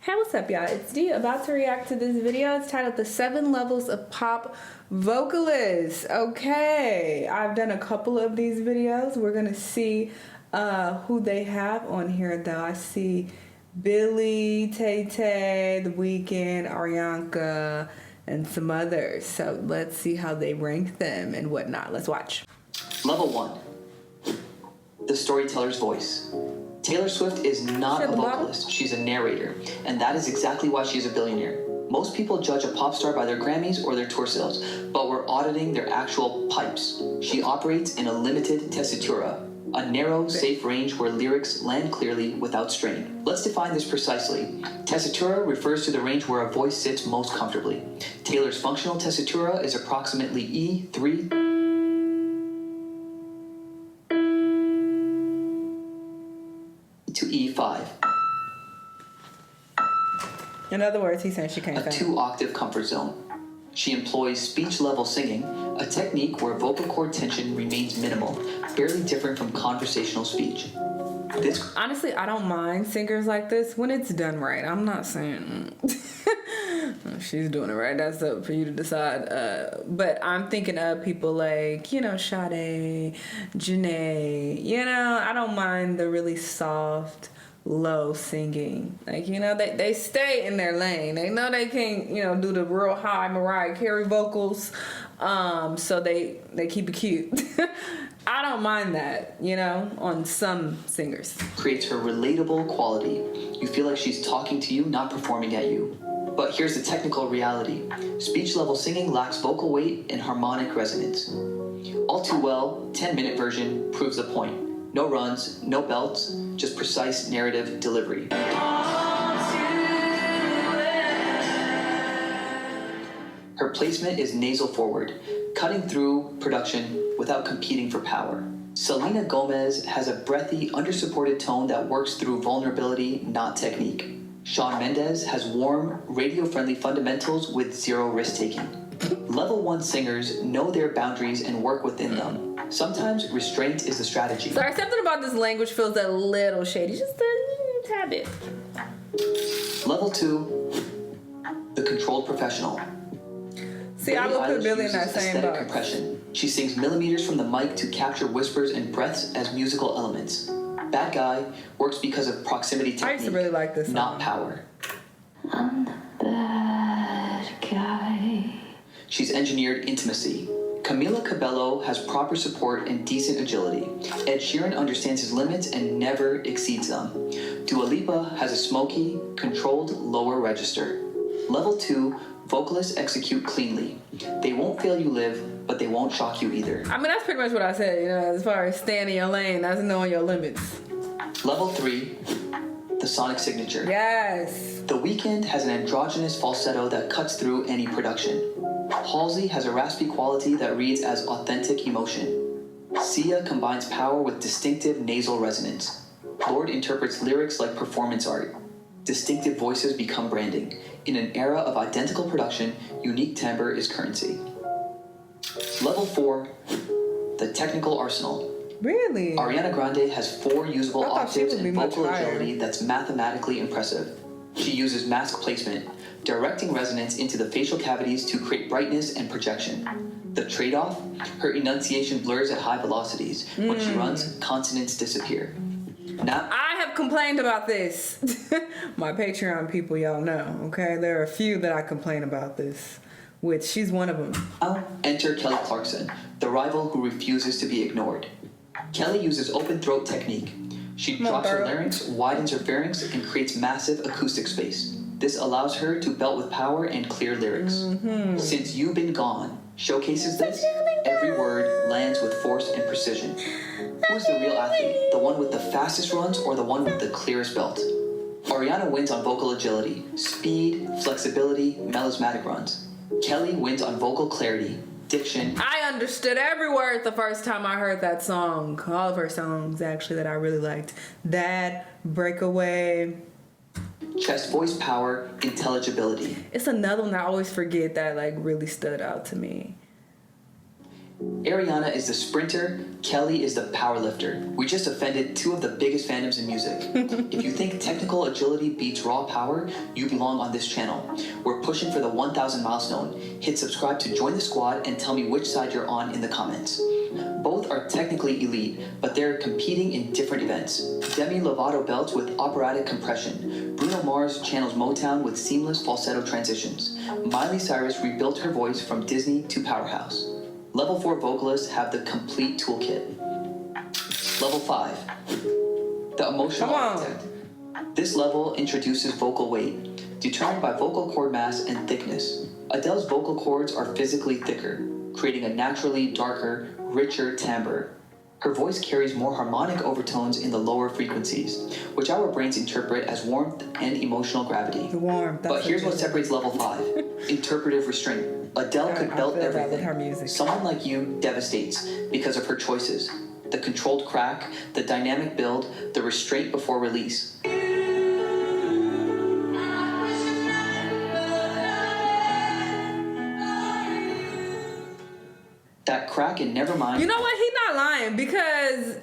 Hey, what's up, y'all? It's Dee, about to react to this video. It's titled The 7 Levels of Pop Vocalist. Okay, I've done a couple of these videos. We're gonna see who they have on here, though. I see Billy, Tay-Tay, The Weeknd, Ariana, and some others. So let's see how they rank them and whatnot. Let's watch. Level 1. The storyteller's voice. Taylor Swift is not a vocalist, she's a narrator, and that is exactly why she's a billionaire. Most people judge a pop star by their Grammys or their tour sales, but we're auditing their actual pipes. She operates in a limited tessitura, a narrow, safe range where lyrics land clearly without strain. Let's define this precisely. Tessitura refers to the range where a voice sits most comfortably. Taylor's functional tessitura is approximately E3 to E5. In other words, he's saying she can't sing. A 2-octave comfort zone. She employs speech-level singing, a technique where vocal cord tension remains minimal, barely different from conversational speech. Honestly, I don't mind singers like this when it's done right. I'm not saying she's doing it right. That's up for you to decide. But I'm thinking of people like, Shanell, Janae. I don't mind the really soft, low singing. Like, they stay in their lane. They know they can't, do the real high Mariah Carey vocals. So they keep it cute. I don't mind that, on some singers. Creates her relatable quality. You feel like she's talking to you, not performing at you. But here's the technical reality. Speech-level singing lacks vocal weight and harmonic resonance. All too well, 10-minute version proves the point. No runs, no belts, just precise narrative delivery. Her placement is nasal forward, cutting through production without competing for power. Selena Gomez has a breathy, under-supported tone that works through vulnerability, not technique. Shawn Mendes has warm, radio-friendly fundamentals with zero risk-taking. Level 1 singers know their boundaries and work within them. Sometimes restraint is the strategy. Sorry, something about this language feels a little shady. Just a tad bit. Level 2, the controlled professional. See, I would put Billy in that same box. Compression. She sings millimeters from the mic to capture whispers and breaths as musical elements. Bad Guy works because of proximity technique, I used to really like this song. Not power. I'm the bad guy. She's engineered intimacy. Camila Cabello has proper support and decent agility. Ed Sheeran understands his limits and never exceeds them. Dua Lipa has a smoky, controlled lower register. Level 2, vocalists execute cleanly. They won't fail you live, but they won't shock you either. I mean, that's pretty much what I said, as far as staying in your lane, that's knowing your limits. Level 3, the sonic signature. Yes. The Weeknd has an androgynous falsetto that cuts through any production. Halsey has a raspy quality that reads as authentic emotion. Sia combines power with distinctive nasal resonance. Lorde interprets lyrics like performance art. Distinctive voices become branding. In an era of identical production, unique timbre is currency. Level 4, the technical arsenal. Really? Ariana Grande has 4 usable octaves and vocal agility that's mathematically impressive. She uses mask placement, directing resonance into the facial cavities to create brightness and projection. The trade-off? Her enunciation blurs at high velocities. When she runs, consonants disappear. Now, I have complained about this. My Patreon people, y'all know, okay? There are a few that I complain about this, which she's one of them. now enter Kelly Clarkson, the rival who refuses to be ignored. Kelly uses open throat technique. She drops her larynx, widens her pharynx, and creates massive acoustic space. This allows her to belt with power and clear lyrics. Since You've Been Gone showcases this, every word lands with force and precision. Who's the real athlete? The one with the fastest runs or the one with the clearest belt? Ariana wins on vocal agility, speed, flexibility, melismatic runs. Kelly wins on vocal clarity, diction. I understood every word the first time I heard that song. All of her songs, actually, that I really liked. That, Breakaway. Chest voice power, intelligibility. It's another one I always forget that really stood out to me. Ariana is the sprinter, Kelly is the powerlifter. We just offended two of the biggest fandoms in music. If you think technical agility beats raw power, you belong on this channel. We're pushing for the 1,000 milestone. Hit subscribe to join the squad and tell me which side you're on in the comments. Both are technically elite, but they're competing in different events. Demi Lovato belts with operatic compression. Bruno Mars channels Motown with seamless falsetto transitions. Miley Cyrus rebuilt her voice from Disney to powerhouse. Level 4 vocalists have the complete toolkit. Level 5. The emotional architect. This level introduces vocal weight, determined by vocal cord mass and thickness. Adele's vocal cords are physically thicker, creating a naturally darker, richer timbre. Her voice carries more harmonic overtones in the lower frequencies, which our brains interpret as warmth and emotional gravity. But here's what separates level 5. Interpretive restraint. Adele could belt everything. Her music. Someone like you devastates because of her choices. The controlled crack, the dynamic build, the restraint before release. That crack in Nevermind. You know what? He's not lying, because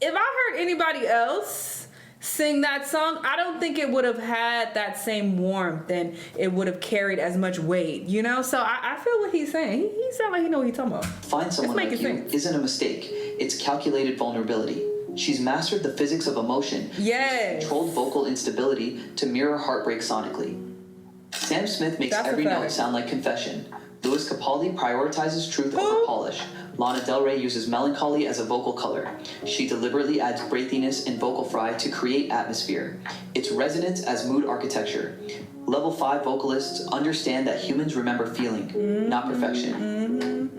if I heard anybody else sing that song, I don't think it would have had that same warmth and it would have carried as much weight, you know? So I feel what he's saying. He sounds like he knows what he's talking about. Find someone like you isn't a mistake. It's calculated vulnerability. She's mastered the physics of emotion. Yes. Controlled vocal instability to mirror heartbreak sonically. Sam Smith makes every note sound like confession. Louis Capaldi prioritizes truth over polish. Lana Del Rey uses melancholy as a vocal color. She deliberately adds breathiness and vocal fry to create atmosphere. It's resonance as mood architecture. Level 5 vocalists understand that humans remember feeling, not perfection.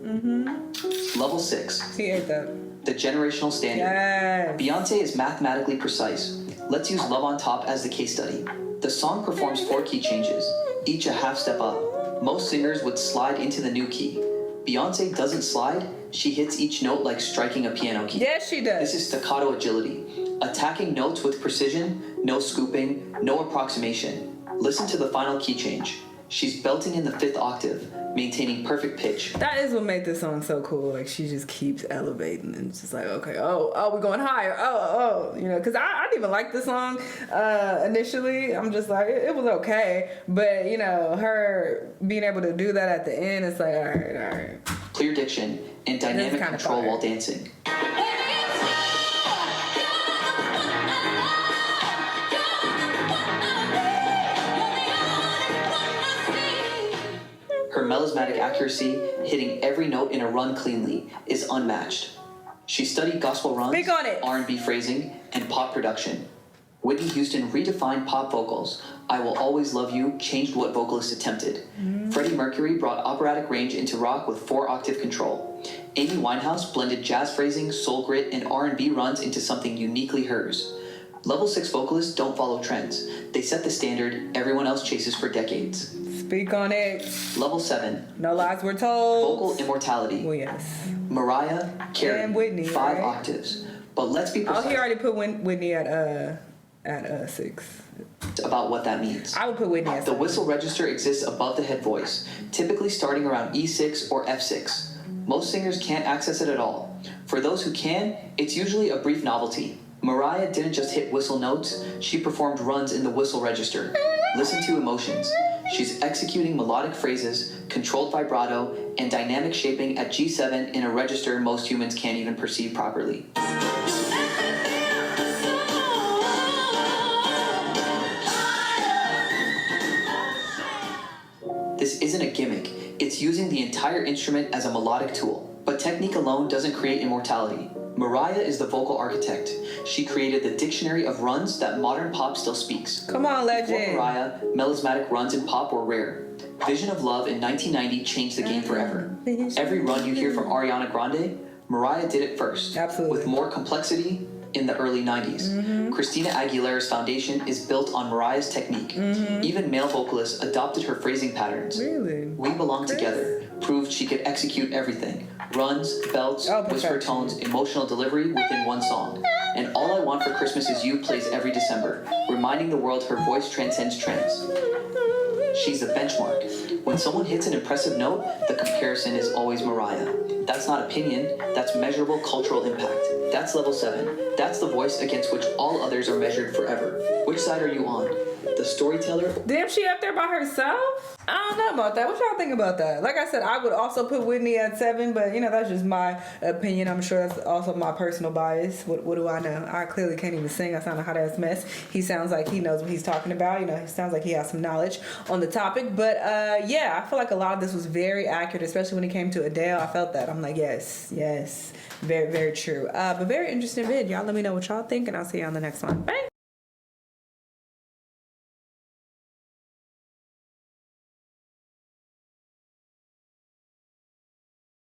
Level 6. He ate that. The generational standard. Yes. Beyonce is mathematically precise. Let's use Love on Top as the case study. The song performs 4 key changes, each a half step up. Most singers would slide into the new key. Beyonce doesn't slide, she hits each note like striking a piano key. Yes, she does. This is staccato agility. Attacking notes with precision, no scooping, no approximation. Listen to the final key change. She's belting in the 5th octave, maintaining perfect pitch. That is what made this song so cool. Like, she just keeps elevating, and it's just like, okay, we're going higher. You know, because I didn't even like the song initially. I'm just like, it was okay. But, you know, her being able to do that at the end, it's like, all right. Clear diction and dynamic control while dancing. Her melismatic accuracy, hitting every note in a run cleanly, is unmatched. She studied gospel runs, R&B phrasing, and pop production. Whitney Houston redefined pop vocals. I Will Always Love You changed what vocalists attempted. Freddie Mercury brought operatic range into rock with 4-octave control. Amy Winehouse blended jazz phrasing, soul grit, and R&B runs into something uniquely hers. Level 6 vocalists don't follow trends. They set the standard everyone else chases for decades. Speak on it. Level 7. No lies were told. Vocal immortality. Well, yes. Mariah Carey. And Whitney, 5 octaves. But let's be precise. Oh, he already put Whitney at 6. About what that means. I would put Whitney at 6. The whistle register exists above the head voice, typically starting around E6 or F6. Most singers can't access it at all. For those who can, it's usually a brief novelty. Mariah didn't just hit whistle notes, she performed runs in the whistle register. Listen to emotions. She's executing melodic phrases, controlled vibrato, and dynamic shaping at G7 in a register most humans can't even perceive properly. This isn't a gimmick, it's using the entire instrument as a melodic tool. But technique alone doesn't create immortality. Mariah is the vocal architect. She created the dictionary of runs that modern pop still speaks. Come on, legend. Before Mariah, melismatic runs in pop were rare. Vision of Love in 1990 changed the game forever. Every run you hear from Ariana Grande, Mariah did it first. Absolutely. With more complexity in the early 90s. Christina Aguilera's foundation is built on Mariah's technique. Even male vocalists adopted her phrasing patterns. Really? We Belong Together proved she could execute everything. Runs, belts, whisper tones, emotional delivery within one song. And All I Want for Christmas Is You plays every December, reminding the world her voice transcends trends. She's the benchmark. When someone hits an impressive note, the comparison is always Mariah. That's not opinion, that's measurable cultural impact. That's level 7. That's the voice against which all others are measured forever. Which side are you on? The storyteller? Damn, she up there by herself? I don't know about that. What y'all think about that? Like I said, I would also put Whitney at 7, but you know, that's just my opinion. I'm sure that's also my personal bias. What do I know? I clearly can't even sing. I sound like a hot ass mess. He sounds like he knows what he's talking about. You know, he sounds like he has some knowledge on the topic. But yeah, I feel like a lot of this was very accurate, especially when it came to Adele. I felt that. I'm like, yes. Very, very true. But very interesting vid. Y'all let me know what y'all think, and I'll see you on the next one. Bye.